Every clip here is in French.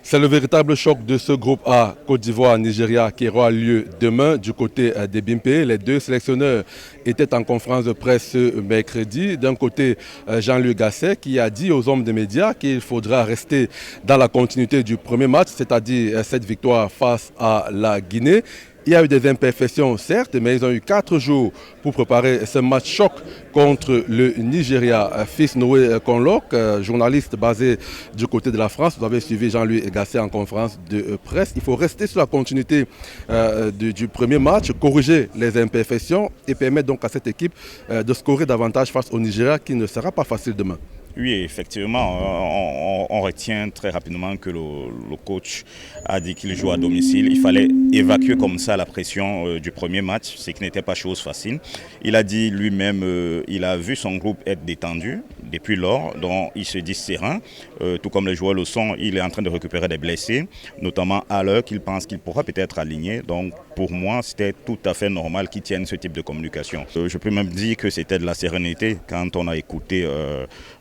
C'est le véritable choc de ce groupe A, Côte d'Ivoire-Nigeria, qui aura lieu demain du côté des BIMP. Les deux sélectionneurs étaient en conférence de presse ce mercredi. D'un côté, Jean-Louis Gasset qui a dit aux hommes des médias qu'il faudra rester dans la continuité du premier match, c'est-à-dire cette victoire face à la Guinée. Il y a eu des imperfections, certes, mais ils ont eu 4 jours pour préparer ce match choc contre le Nigeria. Fils Noé Conloc, journaliste basé du côté de la France, vous avez suivi Jean-Louis Gasset en conférence de presse. Il faut rester sur la continuité du premier match, corriger les imperfections et permettre donc à cette équipe de scorer davantage face au Nigeria qui ne sera pas facile demain. Oui, effectivement, on retient très rapidement que le coach a dit qu'il joue à domicile. Il fallait évacuer comme ça la pression du premier match, ce qui n'était pas chose facile. Il a dit lui-même, il a vu son groupe être détendu depuis lors, donc il se dit serein. Tout comme les joueurs le sont, il est en train de récupérer des blessés, notamment à l'heure qu'il pense qu'il pourra peut-être aligner. Donc pour moi, c'était tout à fait normal qu'il tienne ce type de communication. Je peux même dire que c'était de la sérénité quand on a écouté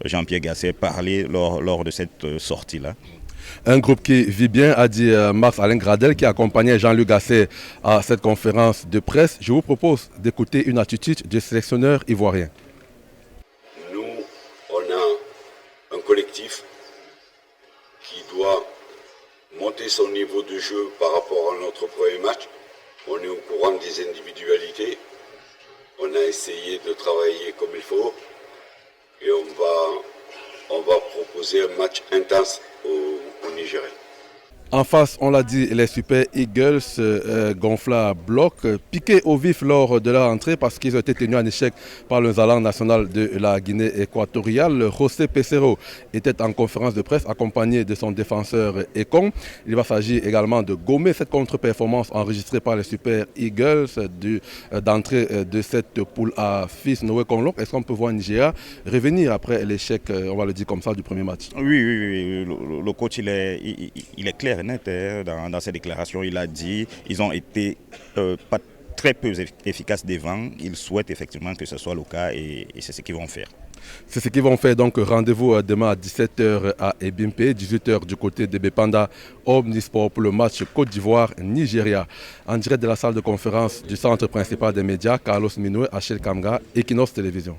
Jean-Pierre Gasset parler lors de cette sortie-là. Un groupe qui vit bien, a dit Marc-Alain Gradel, qui accompagnait Jean-Luc Gasset à cette conférence de presse. Je vous propose d'écouter une attitude du sélectionneur ivoirien. Nous, on a un collectif qui doit monter son niveau de jeu par rapport à notre premier match. On est au courant des individualités. On a essayé de travailler comme il faut. Et on va proposer un match intense au Nigeria. En face, on l'a dit, les Super Eagles gonflés à bloc, piqués au vif lors de leur entrée parce qu'ils ont été tenus en échec par le Zalan national de la Guinée équatoriale. José Peseiro était en conférence de presse accompagné de son défenseur Ekong. Il va s'agir également de gommer cette contre-performance enregistrée par les Super Eagles d'entrée de cette poule à Fils Noé Conloc. Est-ce qu'on peut voir Nigeria revenir après l'échec, on va le dire comme ça, du premier match? Oui. Le coach il est clair et net dans ses déclarations. Il a dit qu'ils ont été pas très peu efficaces devant. Il souhaite effectivement que ce soit le cas et c'est ce qu'ils vont faire. C'est ce qu'ils vont faire. Donc rendez-vous demain à 17h à Ebimpe, 18h du côté de Bepanda, Omnisport pour le match Côte d'Ivoire-Nigeria. En direct de la salle de conférence du centre principal des médias, Carlos Minoué, Achel Kamga, Equinos Télévision.